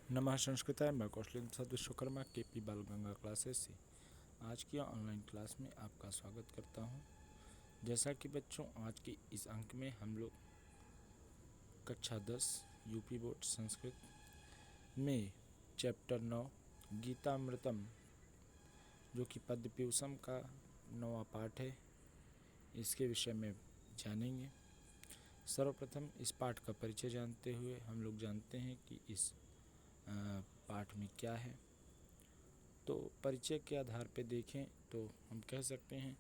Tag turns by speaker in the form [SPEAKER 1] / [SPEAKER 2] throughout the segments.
[SPEAKER 1] नमः संस्कृताय मैं कौशलेंद्र प्रसाद विश्वकर्मा केपी बाल गंगा क्लासेस से आज की ऑनलाइन क्लास में आपका स्वागत करता हूं। जैसा कि बच्चों, आज के इस अंक में हम लोग कक्षा 10 यूपी बोर्ड संस्कृत में चैप्टर 9 गीतामृतम, जो कि पद्यप्यूषम का 9वां पाठ है, इसके विषय में जानेंगे। सर्वप्रथम इस पाठ का परिचय जानते हुए हम लोग जानते हैं कि इस पाठ में क्या है। तो परिचय के आधार पर देखें तो हम कह सकते हैं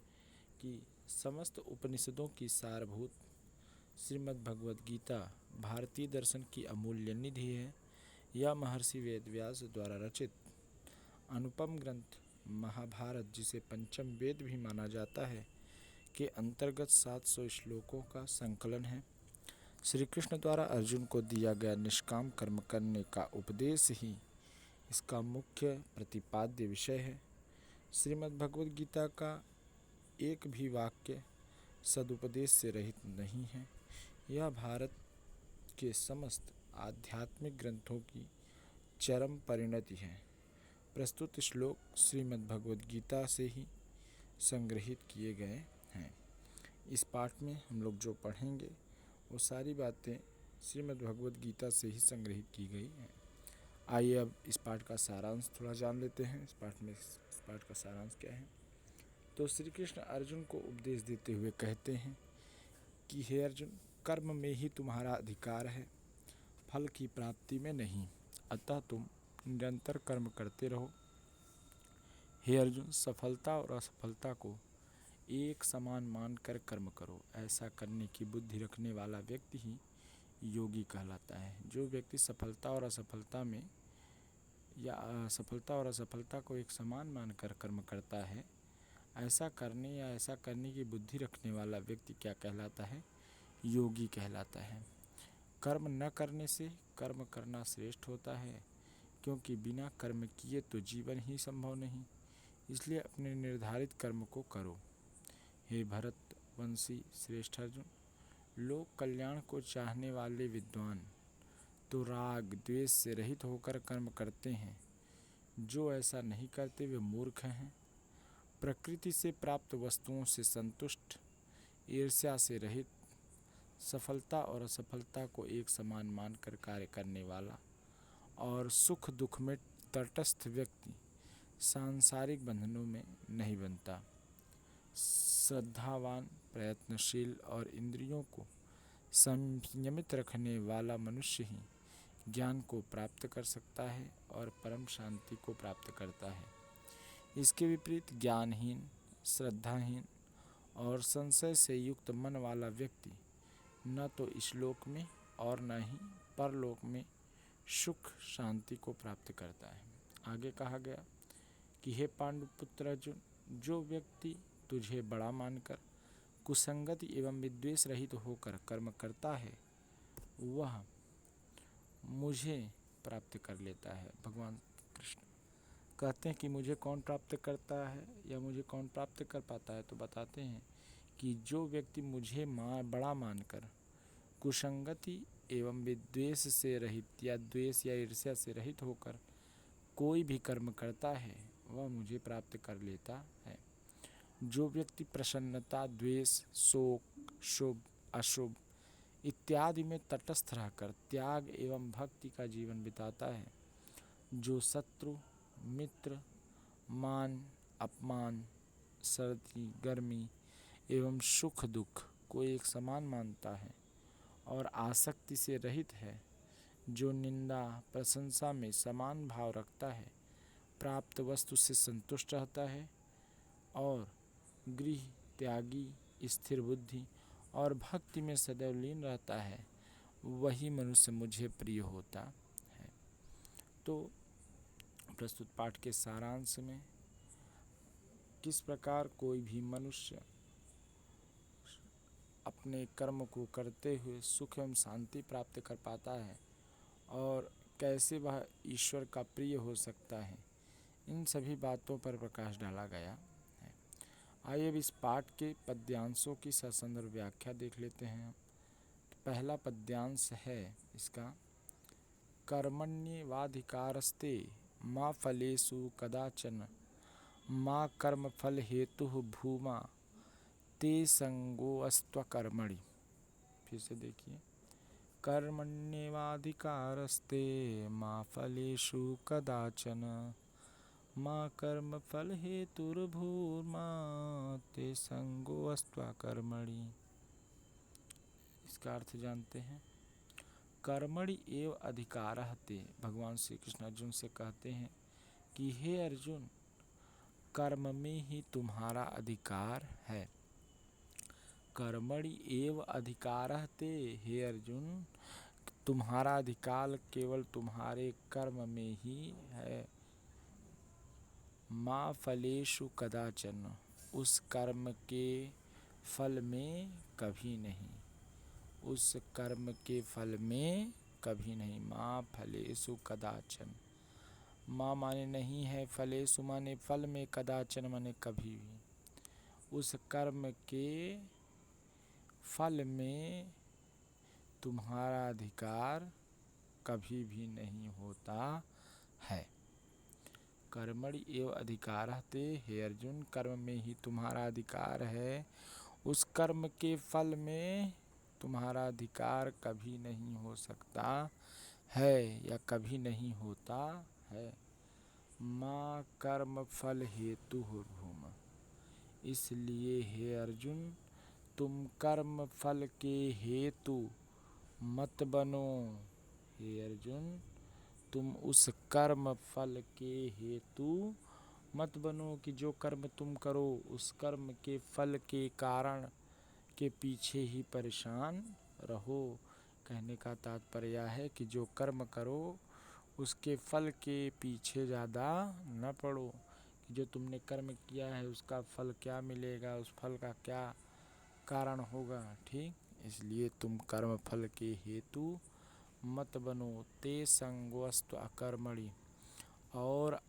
[SPEAKER 1] कि समस्त उपनिषदों की सारभूत श्रीमद् भगवद गीता भारतीय दर्शन की अमूल्य निधि है। यह महर्षि वेदव्यास द्वारा रचित अनुपम ग्रंथ महाभारत, जिसे पंचम वेद भी माना जाता है, के अंतर्गत 700 श्लोकों का संकलन है। श्री कृष्ण द्वारा अर्जुन को दिया गया निष्काम कर्म करने का उपदेश ही इसका मुख्य प्रतिपाद्य विषय है। श्रीमद् भगवद गीता का एक भी वाक्य सदुपदेश से रहित नहीं है। यह भारत के समस्त आध्यात्मिक ग्रंथों की चरम परिणति है। प्रस्तुत श्लोक श्रीमद् भगवद गीता से ही संग्रहित किए गए हैं। इस पाठ में हम लोग जो पढ़ेंगे वो सारी बातें श्रीमद् भगवद गीता से ही संग्रहित की गई हैं। आइए अब इस पाठ का सारांश थोड़ा जान लेते हैं। इस पाठ का सारांश क्या है। तो श्री कृष्ण अर्जुन को उपदेश देते हुए कहते हैं कि हे अर्जुन, कर्म में ही तुम्हारा अधिकार है, फल की प्राप्ति में नहीं। अतः तुम निरंतर कर्म करते रहो। हे अर्जुन, सफलता और असफलता को एक समान मानकर कर्म करो। ऐसा करने की बुद्धि रखने वाला व्यक्ति ही योगी कहलाता है। जो व्यक्ति सफलता और असफलता में या सफलता और असफलता को एक समान मानकर कर्म करता है, ऐसा करने की बुद्धि रखने वाला व्यक्ति क्या कहलाता है? योगी कहलाता है। कर्म न करने से कर्म करना श्रेष्ठ होता है, क्योंकि बिना कर्म किए तो जीवन ही संभव नहीं। इसलिए अपने निर्धारित कर्म को करो। हे भरतवंशी श्रेष्ठ अर्जुन, लोक कल्याण को चाहने वाले विद्वान तो राग द्वेष से रहित होकर कर्म करते हैं। जो ऐसा नहीं करते वे मूर्ख हैं। प्रकृति से प्राप्त वस्तुओं से संतुष्ट, ईर्ष्या से रहित, सफलता और असफलता को एक समान मानकर कार्य करने वाला और सुख दुख में तटस्थ व्यक्ति सांसारिक बंधनों में नहीं बनता। श्रद्धावान, प्रयत्नशील और इंद्रियों को संयमित रखने वाला मनुष्य ही ज्ञान को प्राप्त कर सकता है और परम शांति को प्राप्त करता है। इसके विपरीत ज्ञानहीन, श्रद्धाहीन और संशय से युक्त मन वाला व्यक्ति न तो इस लोक में और न ही परलोक में सुख शांति को प्राप्त करता है। आगे कहा गया कि हे पांडुपुत्र अर्जुन, जो व्यक्ति तुझे बड़ा मानकर कुसंगति एवं विद्वेष रहित होकर कर्म करता है, वह मुझे प्राप्त कर लेता है। भगवान कृष्ण कहते हैं कि मुझे कौन प्राप्त करता है या मुझे कौन प्राप्त कर पाता है। तो बताते हैं कि जो व्यक्ति मुझे बड़ा मानकर कुसंगति एवं विद्वेष से रहित या द्वेष या ईर्ष्या से रहित होकर कोई भी कर्म करता है, वह मुझे प्राप्त कर लेता है। जो व्यक्ति प्रसन्नता, द्वेष, शोक, शुभ अशुभ इत्यादि में तटस्थ रहकर त्याग एवं भक्ति का जीवन बिताता है, जो शत्रु, मित्र, मान अपमान, सर्दी गर्मी एवं सुख दुख को एक समान मानता है और आसक्ति से रहित है, जो निंदा प्रशंसा में समान भाव रखता है, प्राप्त वस्तु से संतुष्ट रहता है और गृह त्यागी, स्थिर बुद्धि और भक्ति में सदैव लीन रहता है, वही मनुष्य मुझे प्रिय होता है। तो प्रस्तुत पाठ के सारांश में किस प्रकार कोई भी मनुष्य अपने कर्म को करते हुए सुख एवं शांति प्राप्त कर पाता है और कैसे वह ईश्वर का प्रिय हो सकता है, इन सभी बातों पर प्रकाश डाला गया है। आइए अब इस पाठ के पद्यांशों की ससंदर्भ व्याख्या देख लेते हैं। तो पहला पद्यांश है इसका कर्मण्येवाधिकारस्ते मा फलेषु कदाचन मा कर्मफल हेतुः भूमा ते संगोऽस्त्वकर्मणि। फिर से देखिए, कर्मण्येवाधिकारस्ते मा फलेषु कदाचन मा कर्मफल हेतुर्भूमा ते संगोऽस्त्वकर्मणि। इसका अर्थ जानते हैं। कर्मणि एव अधिकारः ते, भगवान श्री कृष्ण अर्जुन से कहते हैं कि हे अर्जुन, कर्म में ही तुम्हारा अधिकार है। कर्मणि एव अधिकारः ते, हे अर्जुन, तुम्हारा अधिकार केवल तुम्हारे कर्म में ही है। मा फलेषु कदाचन, उस कर्म के फल में कभी नहीं, उस कर्म के फल में कभी नहीं। मा फलेषु कदाचन, मा माने नहीं है, फलेषु माने फल में, कदाचन माने कभी भी। उस कर्म के फल में तुम्हारा अधिकार कभी भी नहीं होता है। कर्मणि एव अधिकारः ते, हे अर्जुन, कर्म में ही तुम्हारा अधिकार है। उस कर्म के फल में तुम्हारा अधिकार कभी नहीं हो सकता है या कभी नहीं होता है। मा कर्म फल हेतु भूम, इसलिए हे अर्जुन, तुम कर्म फल के हेतु मत बनो। हे अर्जुन, तुम उस कर्म फल के हेतु मत बनो कि जो कर्म तुम करो उस कर्म के फल के कारण के पीछे ही परेशान रहो। कहने का तात्पर्य है कि जो कर्म करो उसके फल के पीछे ज़्यादा न पड़ो कि जो तुमने कर्म किया है उसका फल क्या मिलेगा, उस फल का क्या कारण होगा। ठीक, इसलिए तुम कर्म फल के हेतु मत बनो। ते संगोऽस्त्व अकर्मणि, और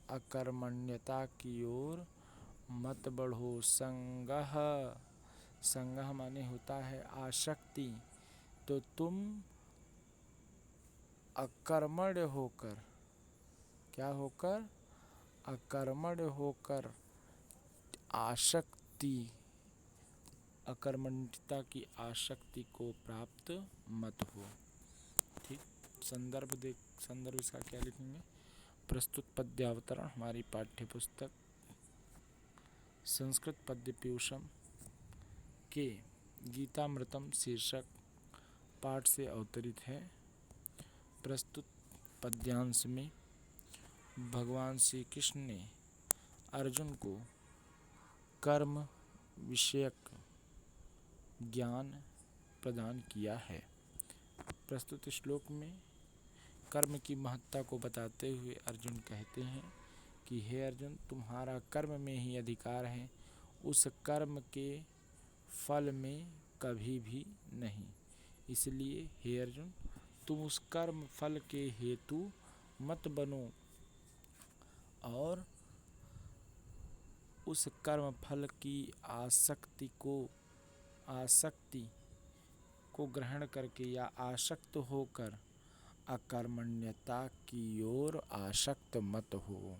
[SPEAKER 1] अकर्मण्यता की ओर मत बढ़ो। संगः, संगः माने होता है आसक्ति, तो तुम अकर्मण्य होकर, क्या होकर, अकर्मण्य होकर आसक्ति, अकर्मण्यता की आसक्ति को प्राप्त मत हो। ठीक, संदर्भ इसका क्या लिखेंगे। प्रस्तुत पद्यावतरण हमारी पाठ्य पुस्तक संस्कृत पद्य पीयूषम के गीतामृतम शीर्षक पाठ से अवतरित है। प्रस्तुत पद्यांश में भगवान श्री कृष्ण ने अर्जुन को कर्म विषयक ज्ञान प्रदान किया है। प्रस्तुत श्लोक में कर्म की महत्ता को बताते हुए अर्जुन कहते हैं कि हे अर्जुन, तुम्हारा कर्म में ही अधिकार है, उस कर्म के फल में कभी भी नहीं। इसलिए हे अर्जुन, तुम उस कर्म फल के हेतु मत बनो और उस कर्म फल की आसक्ति को ग्रहण करके या आसक्त होकर अकर्मण्यता की ओर आसक्त मत हो।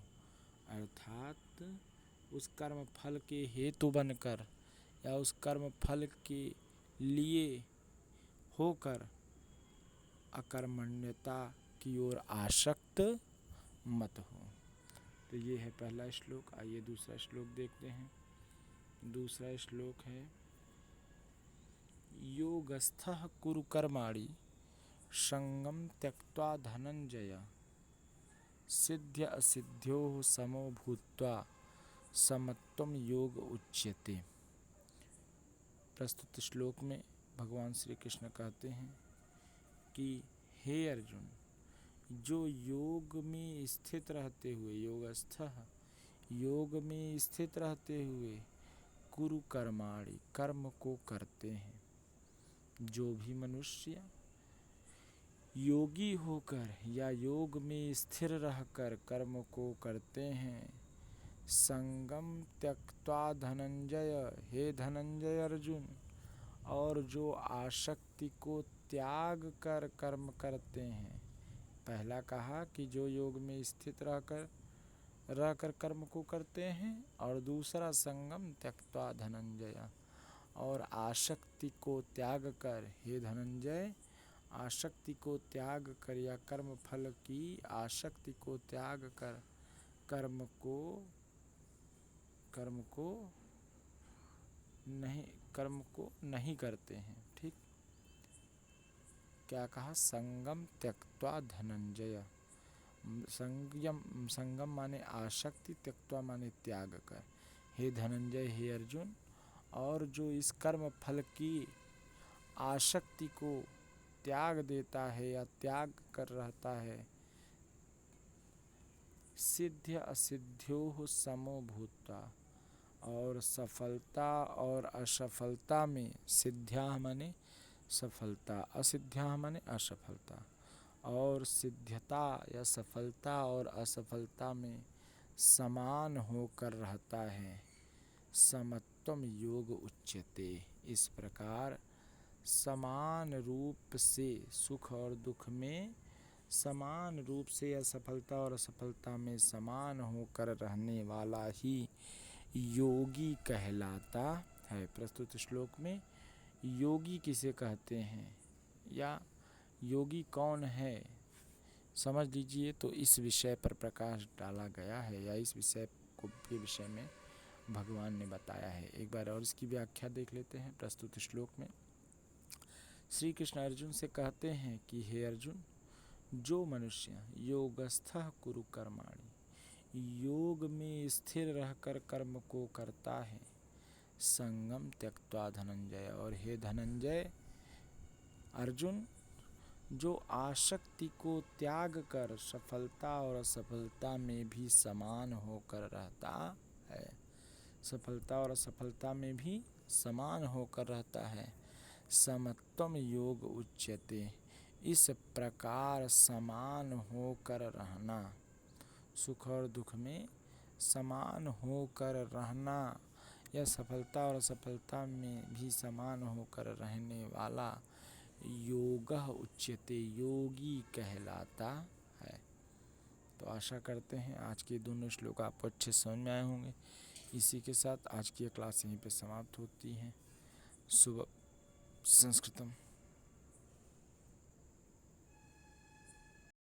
[SPEAKER 1] अर्थात उस कर्म फल के हेतु बनकर या उस कर्म फल के लिए होकर अकर्मण्यता की ओर आसक्त मत हो। तो ये है पहला श्लोक। आइए दूसरा श्लोक देखते हैं। दूसरा श्लोक है योगस्थः कुरु कर्माणि संगं त्यक्त्वा धनंजय सिद्ध्य असिद्ध्योः समो भूत्वा समत्वं योग उच्यते। प्रस्तुत श्लोक में भगवान श्री कृष्ण कहते हैं कि हे अर्जुन, जो योग में स्थित रहते हुए, योगस्थः, योग में स्थित रहते हुए कुरु कर्माणि, कर्म को करते हैं। जो भी मनुष्य योगी होकर या योग में स्थिर रहकर कर्म को करते हैं, संगम त्यक्त्वा धनंजय, हे धनंजय अर्जुन, और जो आसक्ति को त्याग कर कर्म करते हैं। पहला कहा कि जो योग में स्थित रहकर कर्म को करते हैं, और दूसरा संगम त्यक्त्वा धनंजय, और आसक्ति को त्याग कर, हे धनंजय, आसक्ति को त्याग कर या कर्म फल की आसक्ति को त्याग कर कर्म को नहीं करते हैं। ठीक, क्या कहा? संगम त्यक्त्वा धनंजय। संगम माने आसक्ति, त्यक्त्वा माने त्याग कर। हे धनंजय, हे अर्जुन, और जो इस कर्म फल की आसक्ति को त्याग देता है या त्याग कर रहता है, सिद्ध असिद्ध्योः समो भूत्वा, और सफलता और असफलता में, सिद्ध्या माने सफलता, असिद्ध्या माने असफलता, और सिद्धता या सफलता और असफलता में समान होकर रहता है। समत्वम योग उच्यते। इस प्रकार समान रूप से सुख और दुख में समान रूप से या सफलता और असफलता में समान होकर रहने वाला ही योगी कहलाता है। प्रस्तुत श्लोक में योगी किसे कहते हैं या योगी कौन है, समझ लीजिए। तो इस विषय पर प्रकाश डाला गया है, या इस विषय के विषय में भगवान ने बताया है। एक बार और इसकी व्याख्या देख लेते हैं। प्रस्तुत श्लोक में श्री कृष्ण अर्जुन से कहते हैं कि हे अर्जुन, जो मनुष्य योगस्थः कुरु कर्माणि, योग में स्थिर रहकर कर्म को करता है, संगम त्यक्त्वा धनंजय, और हे धनंजय अर्जुन, जो आसक्ति को त्याग कर सफलता और असफलता में भी समान होकर रहता है, सफलता और असफलता में भी समान होकर रहता है, समत्वम योग उच्यते। इस प्रकार समान होकर रहना, सुख और दुख में समान होकर रहना या सफलता और असफलता में भी समान होकर रहने वाला योगः उच्यते, योगी कहलाता है। तो आशा करते हैं आज के दोनों श्लोक आपको अच्छे समझ में आए होंगे। इसी के साथ आज की क्लास यहीं पे समाप्त होती है। शुभ संस्कृतम।